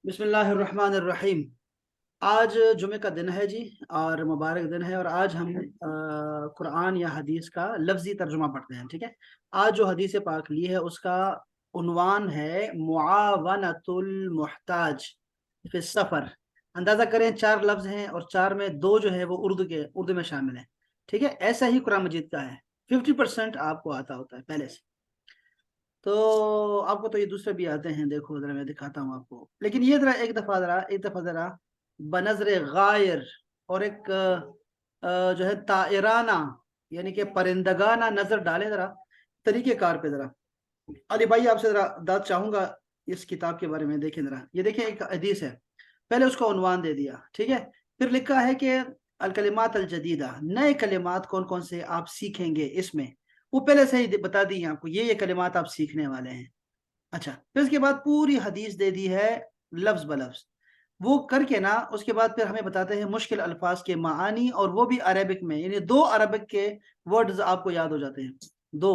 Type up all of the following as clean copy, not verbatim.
بسم اللہ الرحمن الرحیم۔ آج جمعے کا دن ہے جی، اور مبارک دن ہے، اور آج ہم قرآن یا حدیث کا لفظی ترجمہ پڑھتے ہیں، ٹھیک ہے۔ آج جو حدیث پاک لی ہے اس کا عنوان ہے معاونۃ المحتاج فی السفر۔ اندازہ کریں 4 لفظ ہیں اور 4 میں 2 جو ہے وہ اردو میں شامل ہیں، ٹھیک ہے۔ ایسا ہی قرآن مجید کا ہے، 50% آپ کو آتا ہوتا ہے پہلے سے۔ تو آپ کو تو یہ دوسرے بھی آتے ہیں، دیکھو ذرا میں دکھاتا ہوں آپ کو، لیکن یہ ذرا ایک دفعہ ذرا بنظر غائر اور ایک جو ہے طائرانہ، یعنی کہ پرندگانہ نظر ڈالیں ذرا طریقہ کار پہ ذرا۔ علی بھائی آپ سے ذرا داد چاہوں گا اس کتاب کے بارے میں، دیکھیں ذرا، یہ دیکھیں ایک حدیث ہے، پہلے اس کو عنوان دے دیا، ٹھیک ہے۔ پھر لکھا ہے کہ الکلمات الجدیدہ، نئے کلمات کون کون سے آپ سیکھیں گے اس میں، وہ پہلے سے ہی بتا دی آپ کو، یہ کلمات آپ سیکھنے والے ہیں۔ اچھا، پھر اس کے بعد پوری حدیث دے دی ہے لفظ بلفظ، وہ کر کے نا اس کے بعد پھر ہمیں بتاتے ہیں مشکل الفاظ کے معانی، اور وہ بھی عربک میں، یعنی 2 عربک کے ورڈز آپ کو یاد ہو جاتے ہیں، 2۔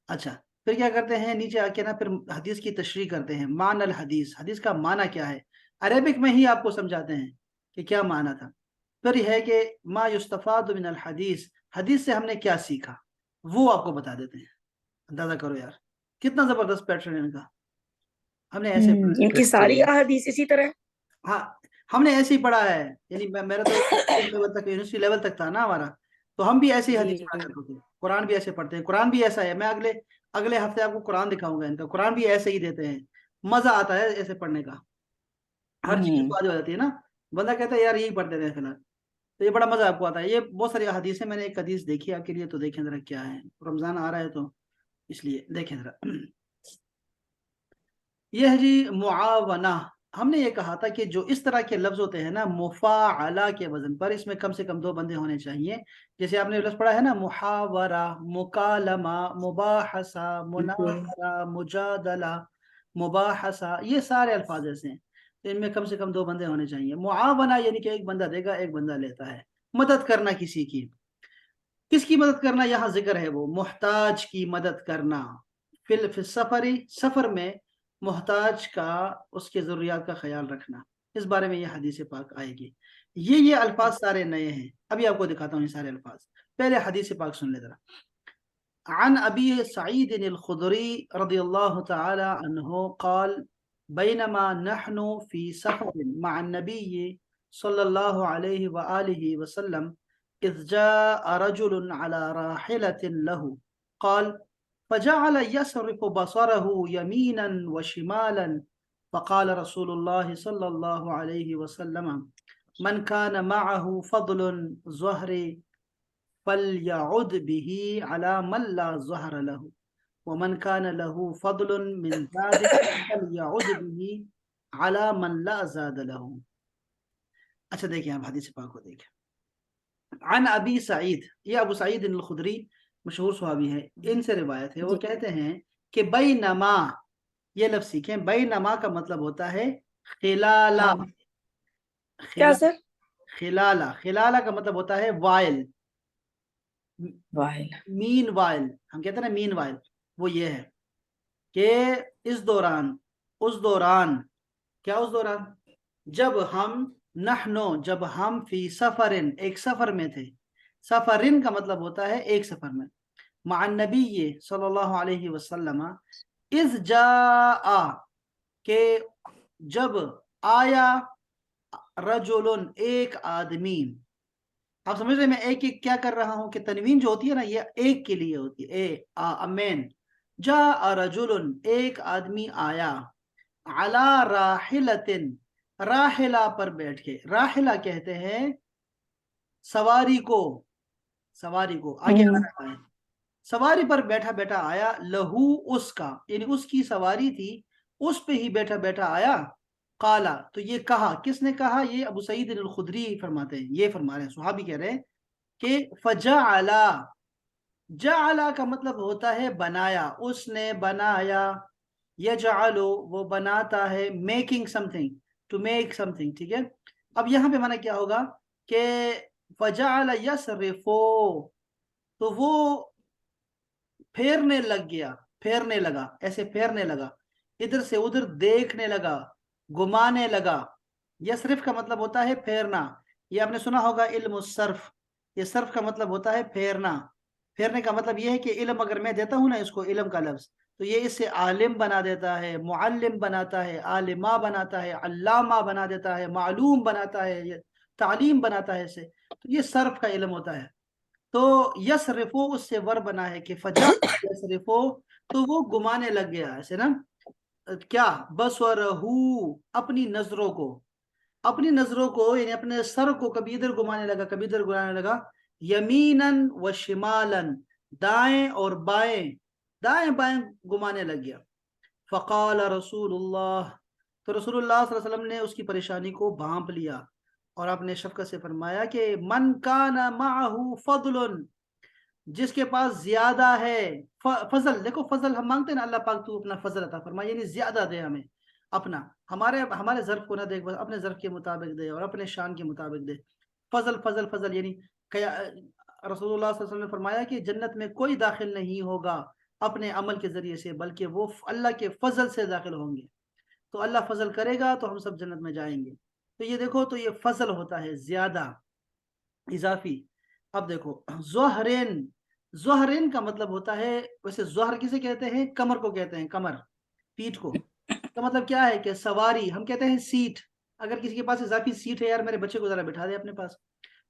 اچھا، پھر کیا کرتے ہیں، نیچے آ کے نا پھر حدیث کی تشریح کرتے ہیں، معنی الحدیث، حدیث کا معنی کیا ہے، عربک میں ہی آپ کو سمجھاتے ہیں کہ کیا معنی تھا۔ پھر یہ ہے کہ ما یستفاد من الحدیث، حدیث سے ہم نے کیا سیکھا، وہ آپ کو بتا دیتے ہیں۔ اندازہ کرو یار، کتنا زبردست پیٹرن ہے ان کا۔ ہم نے ایسے ان کی ساری احادیث اسی طرح ہاں، ہم نے ایسے ہی پڑھا ہے، یعنی میرا تو لیول تک، یونیورسٹی لیول تک تھا نا ہمارا، تو ہم بھی ایسے ہی حدیث پڑھا جی کرتے تھے، قرآن بھی ایسے پڑھتے ہیں، قرآن بھی ایسا ہے۔ میں اگلے ہفتے آپ کو قرآن دکھاؤں گا، ان کا قرآن بھی ایسے ہی دیتے ہیں، مزہ آتا ہے ایسے پڑھنے کا، ہر چیز ہوں واضح ہو جاتی ہے نا، بندہ کہتا ہے یار یہی پڑھ دیتے ہیں فی الحال، تو یہ بڑا مزہ آپ کو آتا ہے۔ یہ بہت ساری حدیث ہیں، میں نے ایک حدیث دیکھی آپ کے لیے، تو دیکھیں ذرا کیا ہے، رمضان آ رہا ہے تو اس لیے دیکھیں ذرا۔ یہ ہے جی معاونہ۔ ہم نے یہ کہا تھا کہ جو اس طرح کے لفظ ہوتے ہیں نا مفاعلہ کے وزن پر، اس میں کم سے کم 2 بندے ہونے چاہیے۔ جیسے آپ نے لفظ پڑھا ہے نا، محاورہ، مکالمہ، مباحثہ، مناظرہ، مجادلہ، مباحثہ، یہ سارے الفاظ ایسے ہیں، تو ان میں کم سے کم 2 بندے ہونے چاہیے۔ معاونہ یعنی کہ ایک بندہ دے گا، ایک بندہ لیتا ہے، مدد کرنا کسی کی۔ کس کی مدد کرنا یہاں ذکر ہے، وہ محتاج کی مدد کرنا، فی السفری، سفر میں محتاج کا، اس کے ضروریات کا خیال رکھنا، اس بارے میں یہ حدیث پاک آئے گی۔ یہ الفاظ سارے نئے ہیں، ابھی آپ کو دکھاتا ہوں یہ سارے الفاظ۔ پہلے حدیث پاک سن لے ذرا۔ عن ابی سعید الخدری رضی اللہ تعالی عنہ قال بینما نحن فی سفر مع النبی صلی اللہ علیہ وآلہ وسلم اذ جاء رجل على راحلة له قال فجعل يصرف بصره يمينا وشمالا فقال رسول الله صلى الله عليه وسلم من كان معه فضل ظهر فليعد به على من لا ظهر له ومن كان له فضل من ذلك فليعد به على من لا زاد له۔ اچھا دیکھیں آپ حدیث پاک کو دیکھیں۔ عن ابی سعید، یہ ابو سعید الخدری مشہور صحابی ہے، ان سے روایت ہے، وہ جی کہتے ہیں کہ بینما، یہ لفظ سیکھیں، بینما کا مطلب ہوتا ہے خلالہ، ہاں کیا سر خلالہ، خلالہ کا مطلب ہوتا ہے وائل، واحد مین وائل، ہم کہتے ہیں نا مین وائل، وہ یہ ہے کہ اس دوران، اس دوران، کیا اس دوران، جب ہم، نحنو، جب ہم فی سفرن، ایک سفر میں تھے، سفرن کا مطلب ہوتا ہے ایک سفر میں، مع النبی صلی اللہ علیہ وسلم، اذ جاء، کہ جب آیا، رجل، ایک آدمی، آپ سمجھ رہے ہیں میں ایک ایک کیا کر رہا ہوں، کہ تنوین جو ہوتی ہے نا یہ ایک کے لیے ہوتی ہے، امین، جاء رجل، ایک آدمی آیا، علی راحلۃ، راحلہ پر بیٹھ کے، راحلہ کہتے ہیں سواری کو، سواری کو آگے آ رہا ہے، سواری پر بیٹھا بیٹھا آیا، لہو، اس کا، یعنی اس کی سواری تھی، اس پہ ہی بیٹھا بیٹھا آیا، قالا، تو یہ کہا، کس نے کہا، یہ ابو سعید الخدری فرماتے ہیں، یہ فرما رہے ہیں، صحابی کہہ رہے ہیں کہ فجعلا، جعلا کا مطلب ہوتا ہے بنایا، اس نے بنایا، یجعلو، وہ بناتا ہے، making something, to make something, ٹھیک ہے۔ اب یہاں پہ معنی کیا ہوگا کہ فجعل یصرفو، تو وہ پھیرنے لگ گیا، پھیرنے لگا، ایسے پھیرنے لگا، ادھر سے ادھر دیکھنے لگا، گمانے لگا. یسرف کا مطلب ہوتا ہے پھیرنا. یہ آپ نے سنا ہوگا علم الصرف. یہ صرف کا مطلب ہوتا ہے پھیرنا. پھیرنے کا مطلب یہ ہے کہ علم اگر میں دیتا ہوں نا اس کو علم کا لفظ, تو یہ اس سے عالم بنا دیتا ہے, معلم بناتا ہے, عالمہ بناتا ہے, علامہ بنا دیتا ہے, معلوم بناتا ہے, یہ تعلیم بناتا ہے اسے. تو یہ صرف کا علم ہوتا ہے. تو یسرفو اس سے ور بنا ہے کہ فجا یسرفو, تو وہ گمانے لگ گیا ایسے نا. کیا بصرہو اپنی نظروں کو, اپنی نظروں کو یعنی اپنے سر کو کبھی ادھر گھمانے لگا کبھی ادھر گھمانے لگا. یمیناً و شمالاً, دائیں اور بائیں, دائیں بائیں گھمانے لگ گیا. فقال رسول اللہ, تو رسول اللہ صلی اللہ علیہ وسلم نے اس کی پریشانی کو بھانپ لیا اور آپ نے شفقت سے فرمایا کہ من کان معہ فضل, جس کے پاس زیادہ ہے فضل. دیکھو فضل ہم مانگتے ہیں نا, اللہ پاک تو اپنا فضل عطا فرمائے, یعنی زیادہ دے ہمیں اپنا, ہمارے ظرف کو نہ دیکھ, بس اپنے ظرف کے مطابق دے اور اپنے شان کے مطابق دے. فضل فضل فضل یعنی رسول اللہ صلی اللہ علیہ وسلم نے فرمایا کہ جنت میں کوئی داخل نہیں ہوگا اپنے عمل کے ذریعے سے, بلکہ وہ اللہ کے فضل سے داخل ہوں گے. تو اللہ فضل کرے گا تو ہم سب جنت میں جائیں گے. تو یہ دیکھو, تو یہ فضل ہوتا ہے زیادہ, اضافی. اب دیکھو زہرین, زہرین کا مطلب ہوتا ہے, ویسے زہر کسے کہتے ہیں, کمر کو کہتے ہیں, کمر پیٹھ کو. کا مطلب کیا ہے کہ سواری, ہم کہتے ہیں سیٹ. اگر کسی کے پاس اضافی سیٹ ہے, یار میرے بچے کو ذرا بٹھا دے اپنے پاس,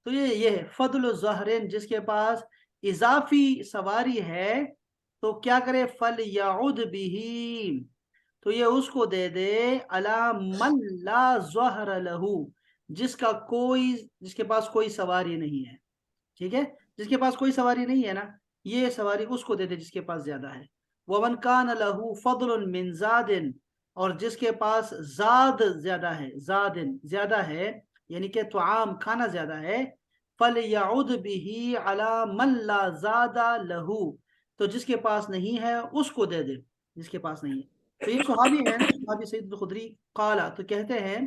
تو یہ ہے فضل الزہرین, جس کے پاس اضافی سواری ہے تو کیا کرے, فلیعد بہ, تو یہ اس کو دے دے, علی من لا ظہر لہ, جس کے پاس کوئی سواری نہیں ہے. ٹھیک ہے, جس کے پاس کوئی سواری نہیں ہے نا, یہ سواری اس کو دے دے جس کے پاس زیادہ ہے. وَمَنْ كَانَ لَهُ فَضْلٌ مِّن زَادٍ, اور جس کے پاس زاد زیادہ ہے, زادن زیادہ ہے یعنی کہ طعام کھانا زیادہ ہے, فَلْيَعُدْ بِهِ عَلَى مَنْ لَا زَادَ لَهُ, تو جس کے پاس نہیں ہے اس کو دے دے جس کے پاس نہیں ہے. تو یہ صحابی ہے نا, صحابی سعید الخدری, قالا, تو کہتے ہیں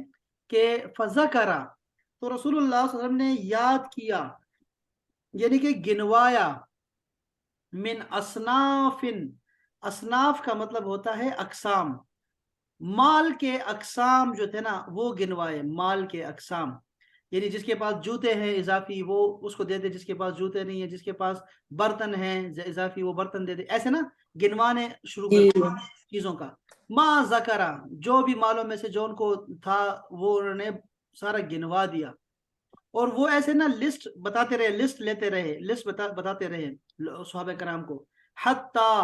کہ فَذَكَرَ, تو رسول اللہ صلی اللہ علیہ وسلم نے یاد کیا, یعنی کہ گنوایا, من اصناف, اصناف کا مطلب ہوتا ہے اقسام, مال کے اقسام جو تھے نا وہ گنوائے, مال کے اقسام, یعنی جس کے پاس جوتے ہیں اضافی وہ اس کو دے دے, جس کے پاس جوتے نہیں ہیں, جس کے پاس برتن ہیں اضافی وہ برتن دے دے, ایسے نا گنوانے شروع کر جی چیزوں کا. ما ذکرہ, جو بھی مالوں میں سے جو ان کو تھا وہ انہوں نے سارا گنوا دیا, اور وہ ایسے نا لسٹ بتاتے رہے, لسٹ لیتے رہے, لسٹ بتاتے رہے صحابہ کرام کو, حتیٰ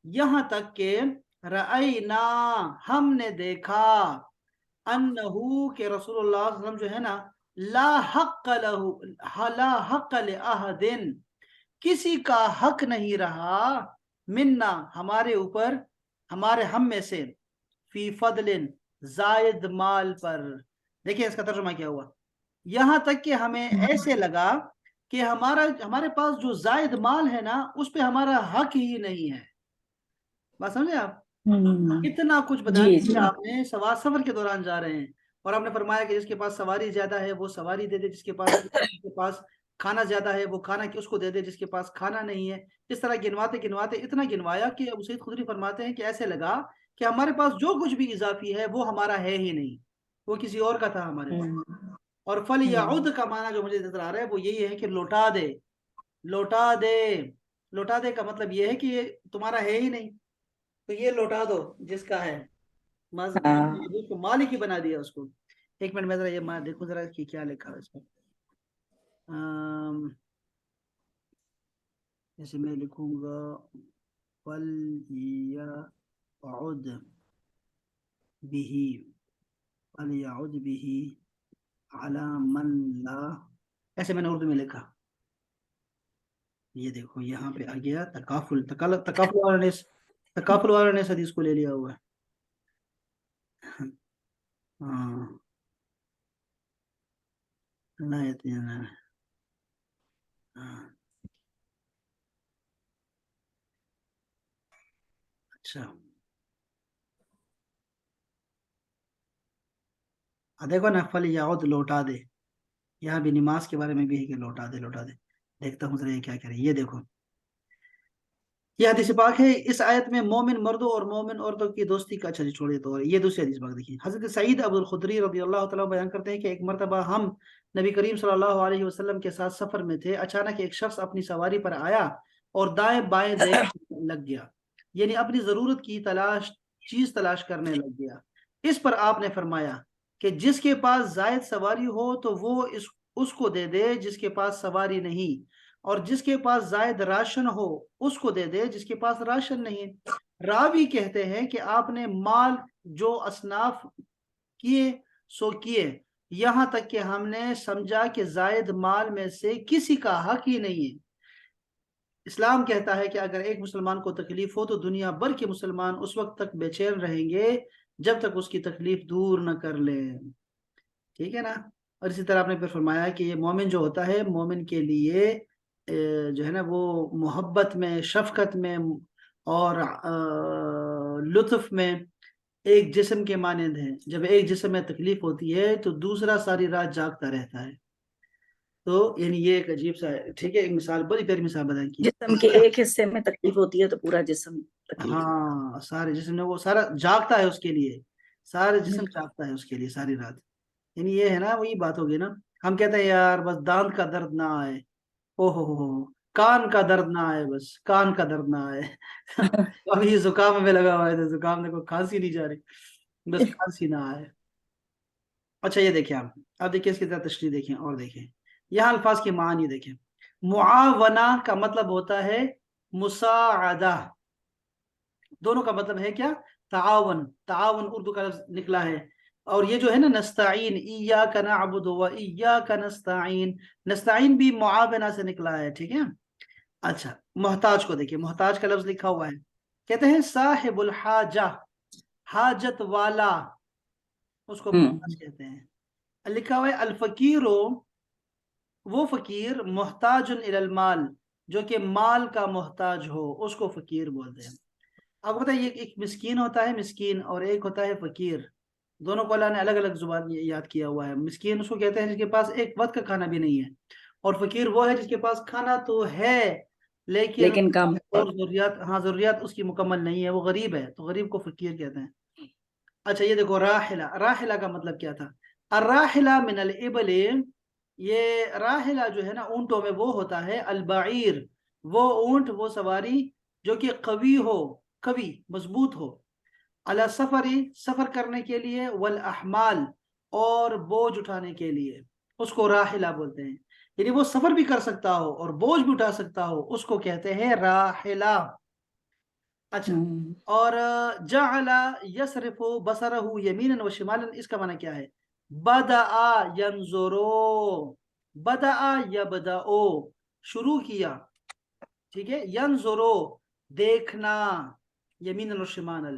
یہاں تک کہ رأینا, ہم نے دیکھا, انہو کہ رسول اللہ صلی اللہ علیہ وسلم جو ہے نا, لا حق لہ, لا حق لأحد, کسی کا حق نہیں رہا, منا ہمارے اوپر, ہمارے ہم میں سے, فی فضل زائد مال پر. دیکھیں اس کا ترجمہ کیا ہوا, یہاں تک کہ ہمیں ایسے لگا کہ ہمارے پاس جو زائد مال ہے نا اس پہ ہمارا حق ہی نہیں ہے. بات سمجھے آپ, اتنا کچھ بتا جی جی دیا آپ نے, سفر کے دوران جا رہے ہیں, اور آپ نے فرمایا کہ جس کے پاس سواری زیادہ ہے وہ سواری دے دے, جس کے پاس کھانا زیادہ ہے وہ کھانا اس کو دے دے, جس کے پاس کھانا نہیں ہے. اس طرح گنواتے گنواتے اتنا گنوایا کہ ابو سعید خدری فرماتے ہیں کہ ایسے لگا کہ ہمارے پاس جو کچھ بھی اضافی ہے وہ ہمارا ہے ہی نہیں, وہ کسی اور کا تھا ہمارے پاس. اور فَلْيَعُدْ کا معنی جو مجھے نظر آ رہا ہے وہ یہی ہے کہ لوٹا دے, لوٹا دے. لوٹا دے کا مطلب یہ ہے کہ یہ تمہارا ہے ہی نہیں, تو یہ لوٹا دو جس کا ہے, اس کو مالک ہی بنا دیا اس کو. ایک منٹ میں ذرا یہ دیکھوں ذرا کہ کیا لکھا ہے اس میں. جیسے میں لکھوں گا فَلْيَعُدْ بِهِ, فَلْيَعُدْ بِهِ عَلَى مَنْ لَا, ایسے میں نے اردو میں لکھا. یہ دیکھو یہاں پہ آ گیا تکافل, تکافل والوں نے اس حدیث کو لے لیا ہوا ہے. ہاں اچھا دیکھو نا, فَلْيَعُدْ لوٹا دے, یہاں بھی نماز کے بارے میں بھی ہے کہ لوٹا دے, لوٹا دے. دیکھتا ہوں ذرا یہ کیا کہہ رہے ہیں, یہ دیکھو یہ حدیث پاک ہے. اس آیت میں مومن مردوں اور مومن عورتوں کی دوستی کا، اچھا جی چھوڑیے تو یہ دوسری حدیث پاک دیکھیے. حضرت سعید ابو الخدری رضی اللہ تعالیٰ بیان کرتے ہیں کہ ایک مرتبہ ہم نبی کریم صلی اللہ علیہ وسلم کے ساتھ سفر میں تھے. اچانک ایک شخص اپنی سواری پر آیا اور دائیں بائیں دیکھنے لگ گیا، یعنی اپنی ضرورت کی چیز تلاش کرنے لگ گیا. اس پر آپ نے فرمایا کہ جس کے پاس زائد سواری ہو تو وہ اس کو دے دے جس کے پاس سواری نہیں، اور جس کے پاس زائد راشن ہو اس کو دے دے جس کے پاس راشن نہیں. راوی کہتے ہیں کہ آپ نے مال جو اصناف کیے سو کیے، یہاں تک کہ ہم نے سمجھا کہ زائد مال میں سے کسی کا حق ہی نہیں ہے. اسلام کہتا ہے کہ اگر ایک مسلمان کو تکلیف ہو تو دنیا بھر کے مسلمان اس وقت تک بے چین رہیں گے جب تک اس کی تکلیف دور نہ کر لیں. ٹھیک ہے نا. اور اسی طرح آپ نے پھر فرمایا کہ یہ مومن جو ہوتا ہے، مومن کے لیے جو ہے نا وہ محبت میں، شفقت میں اور لطف میں ایک جسم کے مانند ہے. جب ایک جسم میں تکلیف ہوتی ہے تو دوسرا ساری رات جاگتا رہتا ہے. تو یعنی یہ ایک عجیب سا ہے. ٹھیک ہے، ایک مثال، بڑی پیاری مثال بیان کی. جسم کے ایک حصے میں تکلیف ہوتی ہے تو پورا جسم تکلیف میں. ہاں، سارے جسم میں وہ سارا جاگتا ہے اس کے لیے، سارے جسم بالکل. جاگتا ہے اس کے لیے ساری رات. یعنی یہ ہے نا، وہی بات ہوگی نا. ہم کہتے ہیں یار بس دانت کا درد نہ آئے، او ہو، کان کا درد نہ آئے، بس کان کا درد نہ آئے. ابھی زکام میں لگا ہوا ہے تو زکام کو کھانسی نہیں جا رہی، بس کھانسی نہ آئے. اچھا یہ دیکھیں آپ دیکھیں اس کی طرح تشریح دیکھیں اور دیکھیں. یہاں الفاظ کی معنی دیکھیں. معاونہ کا مطلب ہوتا ہے مساعدہ. دونوں کا مطلب ہے کیا؟ تعاون. تعاون اردو کا لفظ نکلا ہے. اور یہ جو ہے نا نستعین، ایاک نعبد و ایاک نستعین، نستعین بھی معاونہ سے نکلا ہے. ٹھیک ہے. اچھا محتاج کو دیکھیں. محتاج کا لفظ لکھا ہوا ہے، کہتے ہیں صاحب الحاجہ، حاجت والا، اس کو محتاج کہتے ہیں. لکھا ہوا ہے الفقیر، وہ فقیر، محتاج الی المال، جو کہ مال کا محتاج ہو اس کو فقیر بولتے ہیں. آپ کو پتہ ہے ایک مسکین ہوتا ہے، مسکین، اور ایک ہوتا ہے فقیر. دونوں کو اللہ نے الگ الگ زبان یاد کیا ہوا ہے. مسکین اس کو کہتے ہیں جس کے پاس ایک وقت کا کھانا بھی نہیں ہے، اور فقیر وہ ہے جس کے پاس کھانا تو ہے لیکن کم. اور ضروریات، ہاں ضروریات اس کی مکمل نہیں ہے، وہ غریب ہے، تو غریب کو فقیر کہتے ہیں. اچھا یہ دیکھو راحلہ. راحلہ کا مطلب کیا تھا؟ الراحلہ من الابل، یہ راحلہ جو ہے نا اونٹوں میں وہ ہوتا ہے، البعیر وہ اونٹ، وہ سواری جو کہ قوی ہو، قوی مضبوط ہو، علی سفری سفر کرنے کے لیے، والاحمال اور بوجھ اٹھانے کے لیے، اس کو راحلہ بولتے ہیں. یعنی وہ سفر بھی کر سکتا ہو اور بوجھ بھی اٹھا سکتا ہو، اس کو کہتے ہیں راحلہ. اچھا، اور جعل یصرف بصرہ یمینا و شمالا، اس کا معنی کیا ہے؟ بدأ ینظرو، بدأ یبدأو، شروع کیا. ٹھیک ہے. ینظرو دیکھنا، یمینا و شمالا،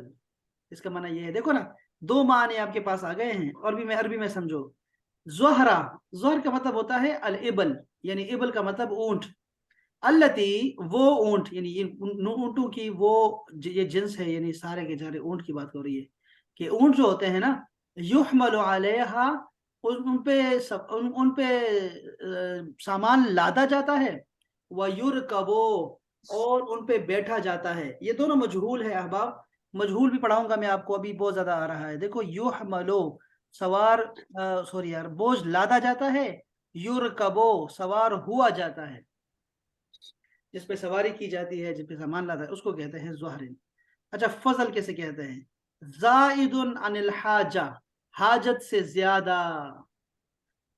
اس کا معنی یہ ہے. دیکھو نا دو معنی آپ کے پاس آ گئے ہیں، اور بھی میں عربی میں سمجھو. زہرہ، زہر کا مطلب ہوتا ہے الابل، یعنی ابل کا مطلب اونٹ. التی وہ اونٹ، یعنی اونٹوں کی وہ یہ جنس ہے، یعنی سارے کے سارے اونٹ کی بات ہو رہی ہے کہ اونٹ جو ہوتے ہیں نا، یحمل علیہا، ان پہ سامان لادا جاتا ہے، وَيُرْكَبُ اور ان پہ بیٹھا جاتا ہے. یہ دونوں مجہول ہے احباب، مجہول بھی پڑھاؤں گا میں آپ کو، ابھی بہت زیادہ آ رہا ہے. دیکھو یحملو سوار، سوری یار، بوجھ لادا جاتا ہے، یرکبو سوار ہوا جاتا ہے، جس پہ سواری کی جاتی ہے، جس پہ سامان لاتا ہے، اس کو کہتے ہیں زہرن. اچھا فضل کیسے کہتے ہیں؟ زائد عن الحاجہ، حاجت سے زیادہ.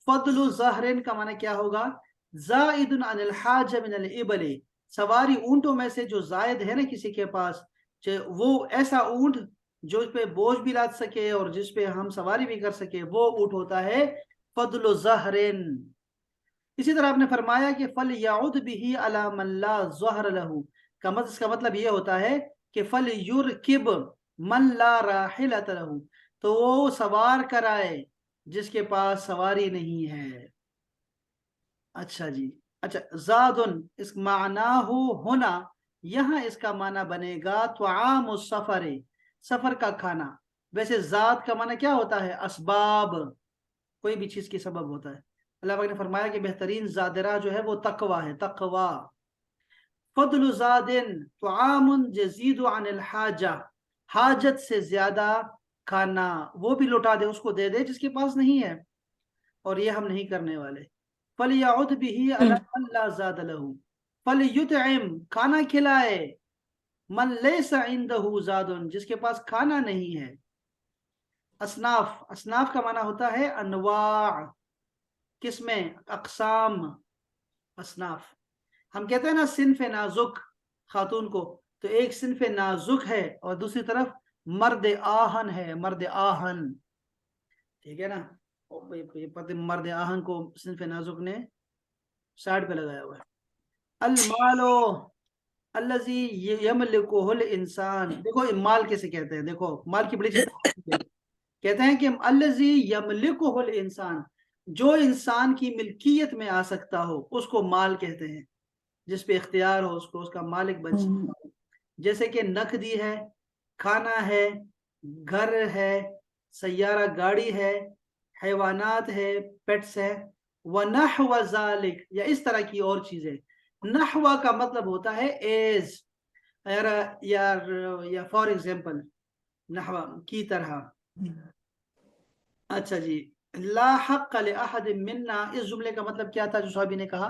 فضل زہرن کا معنی کیا ہوگا؟ زائد عن الحاجہ من الابل، سواری اونٹوں میں سے جو زائد ہے نا کسی کے پاس، وہ ایسا اونٹ جو اس پہ بوجھ بھی لاد سکے اور جس پہ ہم سواری بھی کر سکے، وہ اونٹ ہوتا ہے فضل زہرن. اسی طرح آپ نے فرمایا کہ فَلْيَعُدْ بِهِ عَلَى مَنْ لَا ظَهْرَ لَهُ، اس کا مطلب یہ ہوتا ہے کہ فَلْيُرْكِبْ مَنْ لَا رَاحِلَةَ لَهُ، تو وہ سوار کرائے جس کے پاس سواری نہیں ہے. اچھا جی. اچھا زادن، اس معنی ہونا، یہاں اس کا معنی بنے گا طعام السفر، سفر کا کھانا. ویسے زاد کا معنی کیا ہوتا ہے؟ اسباب، کوئی بھی چیز کی سبب ہوتا ہے. اللہ پاک نے فرمایا کہ بہترین زادرہ جو ہے وہ تقوی ہے، تقوی. فضل زادن طعام یزید عن الحاجہ، حاجت سے زیادہ کھانا وہ بھی لوٹا دے، اس کو دے دے جس کے پاس نہیں ہے، اور یہ ہم نہیں کرنے والے۔ فَلْيَعُدْ بِهِ عَلَىٰ مَنْ لَا زَادَ لَهُ، فَلْيُطْعِمْ کھانا کھلائے، من لَيْسَ عِنْدَهُ زَادٌ جس کے پاس کھانا نہیں ہے۔ اصناف، اصناف کا معنی ہوتا ہے انواع، قسمیں، اقسام، اصناف۔ ہم کہتے ہیں نا صنف نازک خاتون کو، تو ایک صنف نازک ہے اور دوسری طرف مرد آہن ہے، مرد آہن، ٹھیک ہے نا۔ مرد آہن کو صنف نازک نے سائڈ پہ لگایا ہوا ہے۔ المالو الذی یملکہ الانسان، دیکھو مال کیسے کہتے ہیں، دیکھو مال کی بڑی چیز کہتے ہیں کہ الذی یملکہ الانسان، جو انسان کی ملکیت میں آ سکتا ہو اس کو مال کہتے ہیں، جس پہ اختیار ہو اس کو اس کا مالک بن سکتا ہو، جیسے کہ نقدی ہے، کھانا ہے، گھر ہے، سیارہ گاڑی ہے، حیوانات ہے، پیٹس ہے، وَنَحْوَ ذَلِكَ یا اس طرح کی اور چیزیں۔ نحوہ کا مطلب ہوتا ہے ایز، یا فار ایگزامپل، نحوہ کی طرح۔ اچھا جی، لا حق لأحد منا، اس جملے کا مطلب کیا تھا جو صحابی نے کہا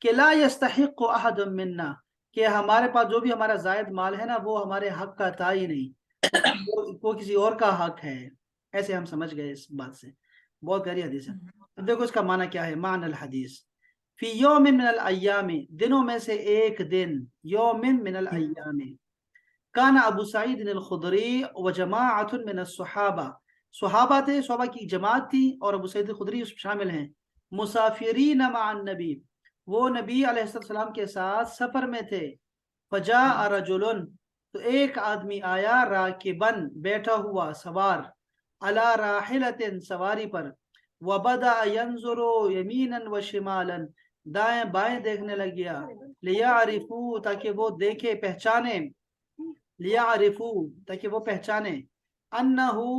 کہ لا يستحق احد منا، کہ ہمارے پاس جو بھی ہمارا زائد مال ہے نا وہ ہمارے حق کا تھا ہی نہیں، وہ کسی اور کا حق ہے، ایسے ہم سمجھ گئے اس بات سے۔ بہت پیاری حدیث ہے۔ اب دیکھو اس کا معنی کیا ہے، معنی الحدیث فی یوم من الایام، دنوں میں سے ایک دن، یوم من الایام، کان ابو سعید الخدری وجماعت من الصحابہ، صحابہ تھے، صحابہ کی جماعت تھی اور ابو سعید الخدری اس میں شامل ہیں، مسافرین مع النبی، وہ نبی علیہ السلام کے ساتھ سفر میں تھے، فجاء رجل، تو ایک آدمی آیا، راکبن بیٹھا ہوا سوار، علی راحلۃ سواری پر، وبدأ ينظر یمینا وشمالا، دائیں بائیں دیکھنے لگ گیا، لیعرفوا تاکہ وہ دیکھے پہچانے، لیعرفوا تاکہ وہ پہچانے، انہو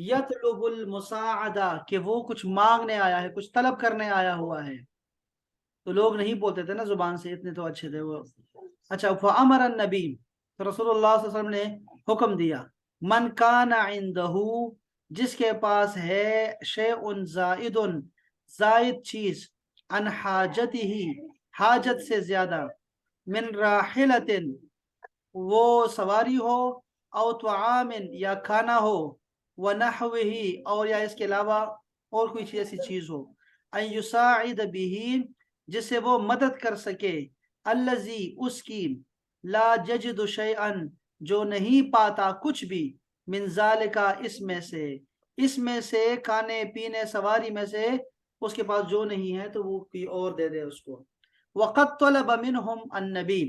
یطلب المساعدہ کہ وہ کچھ مانگنے آیا ہے، کچھ طلب کرنے آیا ہوا ہے۔ تو لوگ نہیں بولتے تھے نا زبان سے، اتنے تو اچھے تھے وہ۔ اچھا، فامر النبی، تو رسول اللہ صلی اللہ علیہ وسلم نے حکم دیا، من کان عندہ، جس کے پاس ہے شیء زائد، زائد چیز، عن حاجتہ، حاجت سے زیادہ، من راحلۃ، وہ سواری ہو، او طعام یا کھانا ہو، ونحوہ اور یا اس کے علاوہ اور کوئی ایسی چیز ہو، ان یساعد بہ جس سے وہ مدد کر سکے، الذی اس کی، لا یجد شیئا جو نہیں پاتا کچھ بھی، من ذالک اس میں سے کھانے پینے سواری میں سے اس کے پاس جو نہیں ہے تو وہ کوئی اور دے دے اس کو۔ وقد طلب منہم النبی،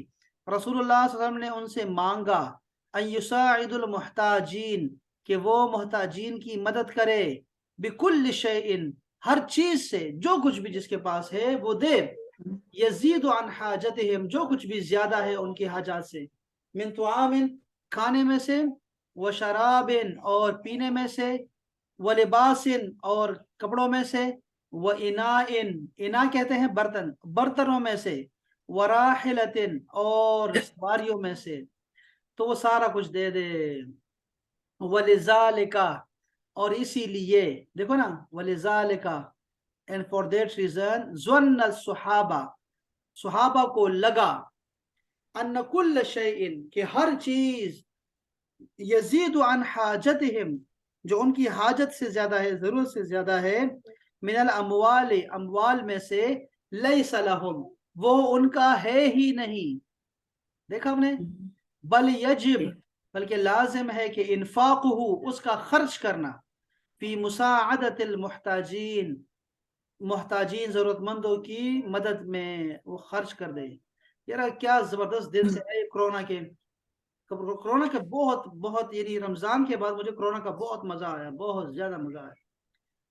رسول اللہ صلی اللہ علیہ وسلم نے ان سے مانگا، ان یساعد المحتاجین کہ وہ محتاجین کی مدد کرے، بکل شیء ہر چیز سے، جو کچھ بھی جس کے پاس ہے وہ دے، یزید عن حاجتہم جو کچھ بھی زیادہ ہے ان کی حاجات سے، من طعام کھانے میں سے، وشراب اور پینے میں سے، ولباس اور کپڑوں میں سے، واناء انا کہتے ہیں برتن، برتنوں میں سے، وراحلۃ اور سواریوں میں سے، تو وہ سارا کچھ دے دے۔ ولذالک اور اسی لیے، دیکھو نا، ولذالک and for that reason ظن الصحابہ، صحابہ کو لگا، ان کل شیء کہ ہر چیز، یزید عن حاجتہم جو ان کی حاجت سے زیادہ ہے، ضرورت سے زیادہ ہے، من الاموال اموال میں سے، لیس لہم وہ ان کا ہے ہی نہیں، دیکھا ہم نے، بل یجب بلکہ لازم ہے کہ انفاقہ اس کا خرچ کرنا، فی مساعدت المحتاجین محتاجین ضرورت مندوں کی مدد میں وہ خرچ کر دے۔ یار کیا زبردست دن سے ہے کرونا کے، کرونا کے بہت بہت، یعنی رمضان کے بعد مجھے کرونا کا بہت مزہ آیا، بہت زیادہ مزہ آیا،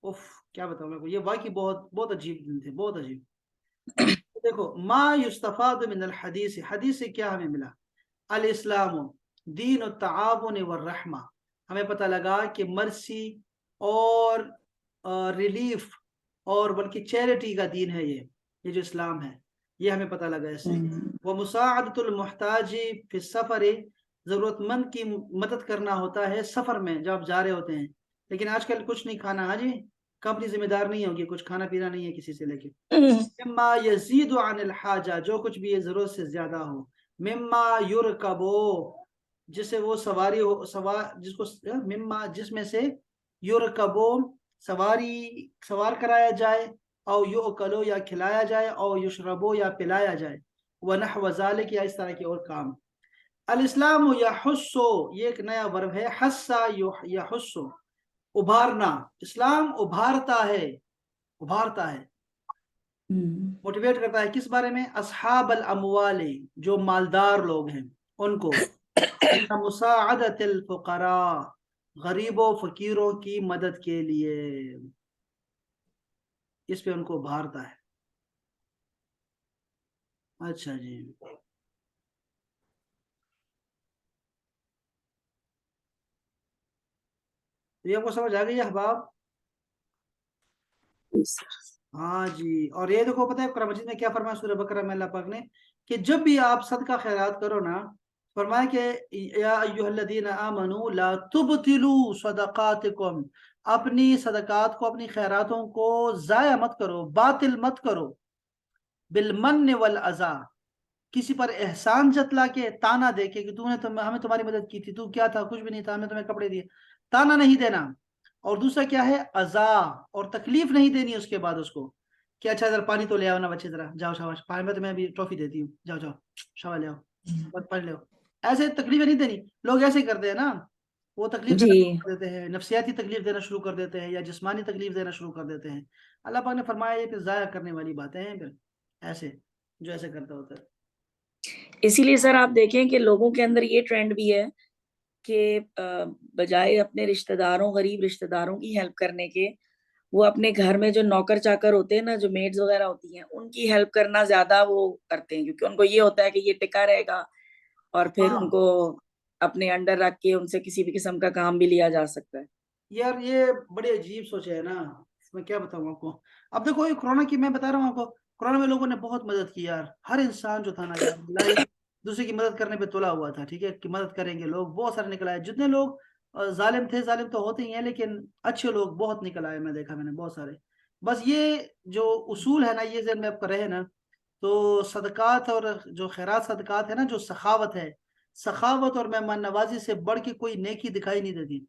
اف کیا بتاؤں میں کو، یہ واقعی بہت بہت عجیب دن تھے، بہت عجیب۔ دیکھو، ما یستفاد من الحدیث، حدیث سے کیا ہمیں ملا، الاسلام دین التعاون والرحمہ، ہمیں پتہ لگا کہ مرسی اور ریلیف اور بلکہ چیریٹی کا دین ہے، یہ جو اسلام ہے، یہ ہمیں پتہ لگا اس سے. وہ مساعدۃ المحتاج فی السفر، ضرورت مند کی مدد کرنا ہوتا ہے سفر میں جب آپ جا رہے ہوتے ہیں. لیکن آج کل کچھ نہیں کھانا، ہاں جی کمپنی ذمہ دار نہیں ہوگی، کچھ کھانا پینا نہیں ہے کسی سے لے کے. مما یزید عن الحاجہ، جو کچھ بھی یہ ضرورت سے زیادہ ہو. مما یرکبو، جسے وہ سواری ہو، جس کو مما جس میں سے یرکبو سوار کرایا جائے، او یؤکلو یا کھلایا جائے، او یشربو یا پلایا جائے، ونحو ذالک یا اس طرح کے اور کام. الاسلام یحسو، یہ ایک نیا ورب ہے، حسا یحسو، ابھارنا. اسلام ابھارتا ہے موٹیویٹ کرتا ہے. کس بارے میں؟ اصحاب الاموال، جو مالدار لوگ ہیں ان کو. مساعدت الفقراء، غریبوں فقیروں کی مدد کے لیے، اس پہ ان کو ابھارتا ہے. اچھا جی، یہ آپ کو سمجھ آ گئی احباب؟ ہاں جی. اور یہ دیکھو پتہ ہے قرآن مجید میں کیا فرمایا سورہ بقرہ میں اللہ پاک نے، کہ جب بھی آپ صدقہ خیرات کرو نا، فرمایا کہ یا ایھا الذین آمنوا لا تبطلوا صدقاتکم، اپنی صدقات کو، اپنی خیراتوں کو ضائع مت کرو، باطل مت کرو. بالمن والاذی، کسی پر احسان جتلا کے، تانا دے کے کہ تو نے ہمیں تمہاری مدد کی تھی، تو کیا تھا؟ کچھ بھی نہیں تھا، ہمیں تمہیں کپڑے دیے. تانا نہیں دینا. اور دوسرا کیا ہے؟ اذا، اور تکلیف نہیں دینی اس کے بعد اس کو، کہ اچھا ذرا پانی تو لے آؤ نا بچے، ذرا جاؤ شاباش، پانی میں تمہیں ابھی ٹرافی دیتی ہوں، جاؤ جاؤ شاباش لے آؤ، بس پڑھ لے. ایسے تکلیفیں نہیں دینی. لوگ ایسے ہی کرتے ہیں نا، وہ تکلیف دینا جی. شروع کر دیتے ہیں، نفسیاتی تکلیف دینا شروع کر دیتے ہیں، یا جسمانی تکلیف دینا شروع کر دیتے ہیں. اللہ پاک نے فرمایا یہ پھر ضائع کرنے والی باتیں ہیں، پھر ایسے جو ایسے کرتا ہوتا ہے. اسی لیے سر آپ دیکھیں کہ لوگوں کے اندر یہ ٹرینڈ بھی ہے کہ بجائے اپنے رشتہ داروں، غریب رشتہ داروں کی ہیلپ کرنے کے، وہ اپنے گھر میں جو نوکر چاکر ہوتے ہیں نا، جو میڈز وغیرہ ہوتی ہیں، ان کی ہیلپ کرنا زیادہ وہ کرتے ہیں، کیونکہ ان کو یہ ہوتا ہے کہ یہ ٹکا رہے گا اور پھر ہاں ان کو اپنے انڈر رکھ کے ان سے کسی بھی قسم کا کام بھی لیا جا سکتا ہے. یار یہ بڑی عجیب سوچ ہے نا، میں کیا بتاؤں آپ کو. اب دیکھو یہ کورونا کی میں بتا رہا ہوں آپ کو، کورونا میں لوگوں نے بہت مدد کی یار. ہر انسان جو تھا نا یار، اللہ دوسرے کی مدد کرنے پہ تلا ہوا تھا. ٹھیک ہے کہ مدد کریں گے، لوگ بہت سارے نکل آئے. جتنے لوگ ظالم تھے، ظالم تو ہوتے ہی ہیں، لیکن اچھے لوگ بہت نکل آئے. میں دیکھا، میں نے بہت سارے. بس یہ جو اصول ہے نا، یہ ذہن میں آپ کا رہے نا، تو صدقات اور جو خیرات صدقات ہے نا، جو سخاوت ہے، سخاوت اور مہمان نوازی سے بڑھ کے کوئی نیکی دکھائی نہیں دیتی.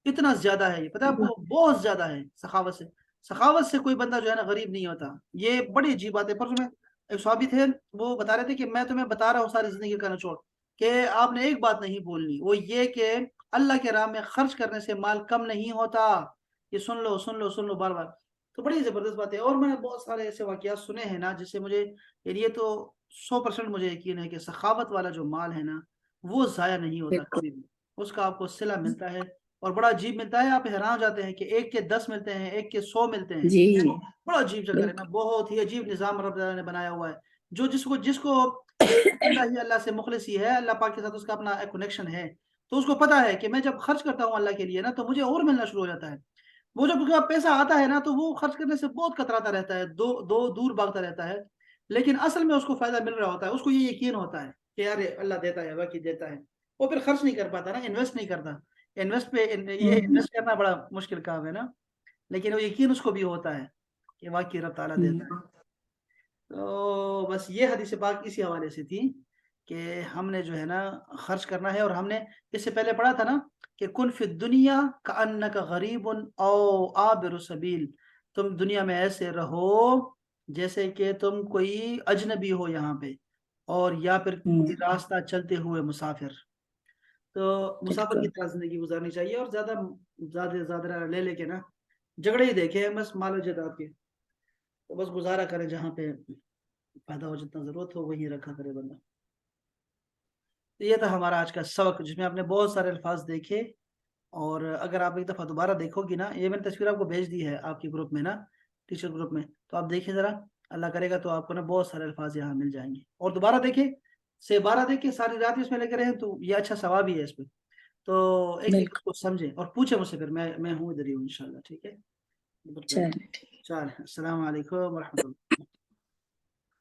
اتنا زیادہ ہے یہ، پتہ ہے آپ کو، بہت زیادہ ہے سخاوت سے. سخاوت سے کوئی بندہ جو ہے نا غریب نہیں ہوتا. یہ بڑی عجیب بات ہے. پر میں ایک صحابی تھے، وہ بتا رہے تھے کہ میں تمہیں بتا رہا ہوں ساری زندگی کا نچوڑ، کہ آپ نے ایک بات نہیں بولنی، وہ یہ کہ اللہ کے راہ میں خرچ کرنے سے مال کم نہیں ہوتا. یہ سن لو سن لو سن لو بار بار. تو بڑی زبردست بات ہے. اور میں نے بہت سارے ایسے واقعات سنے ہیں نا، جس سے مجھے یہ تو 100% مجھے یقین ہے کہ سخاوت والا جو مال ہے نا، وہ ضائع نہیں ہوتا بالکل. کبھی بھی. اس کا آپ کو صلہ ملتا ہے، اور بڑا عجیب ملتا ہے. آپ حیران ہو جاتے ہیں کہ ایک کے 10 ملتے ہیں، ایک کے 100 ملتے ہیں. جی بڑا عجیب چکر ہے نا، بالکل. بہت ہی عجیب نظام رب تعالیٰ نے بنایا ہوا ہے. جو جس کو اللہ ہی اللہ سے مخلص ہی ہے، اللہ پاک کے ساتھ اس کا اپنا ایک کنیکشن ہے، تو اس کو پتا ہے کہ میں جب خرچ کرتا ہوں اللہ کے لیے نا، تو مجھے اور ملنا شروع ہو جاتا ہے. وہ جب پیسہ آتا ہے نا، تو وہ خرچ کرنے سے بہت کتراتا رہتا ہے، دور بھاگتا رہتا ہے. لیکن اصل میں اس کو فائدہ مل رہا ہوتا ہے. اس کو یہ یقین ہوتا ہے کہ یار اللہ دیتا ہے، واقعی دیتا ہے. وہ پھر خرچ نہیں کر پاتا نا، انویسٹ نہیں کرتا. یہ انویسٹ کرنا بڑا مشکل کام ہے نا، لیکن وہ یقین اس کو بھی ہوتا ہے کہ واقعی رب تعالیٰ دیتا ہے. تو بس یہ حدیث پاک اسی حوالے سے تھی کہ ہم نے جو ہے نا خرچ کرنا ہے. اور ہم نے اس سے پہلے پڑھا تھا نا کہ کن فی الدنیا کأنک غریب او عابر سبیل، تم دنیا میں ایسے رہو جیسے کہ تم کوئی اجنبی ہو یہاں پہ، اور یا پھر کوئی راستہ چلتے ہوئے مسافر. تو مسافر کی بالکل. طرح زندگی گزارنی چاہیے، اور زیادہ زیادہ لے کے نا جھگڑے ہی دیکھے بس مال و جائیداد کے. تو بس گزارا کریں، جہاں پہ پیدا ہو، جتنا ضرورت ہو وہی رکھا کرے بندہ. تو یہ تھا ہمارا آج کا سبق، جس میں آپ نے بہت سارے الفاظ دیکھے. اور اگر آپ ایک دفعہ دوبارہ دیکھو گی نا، یہ میں نے تصویر آپ کو بھیج دی ہے آپ کے گروپ میں نا، ٹیچر گروپ میں، تو آپ دیکھیں ذرا، اللہ کرے گا تو آپ کو نا بہت سارے الفاظ یہاں مل جائیں گے. اور دوبارہ دیکھیں، سے 12 دیکھیں، ساری رات ہی اس میں لے کے رہیں، تو یہ اچھا ثواب ہی ہے اس پہ. تو ایک ایک بالکل. کو سمجھیں اور پوچھیں مجھ سے، پھر میں ہوں ادھر ہی ہوں انشاءاللہ. ٹھیک ہے، چلیں ٹھیک. چل السلام علیکم ورحمۃ اللہ.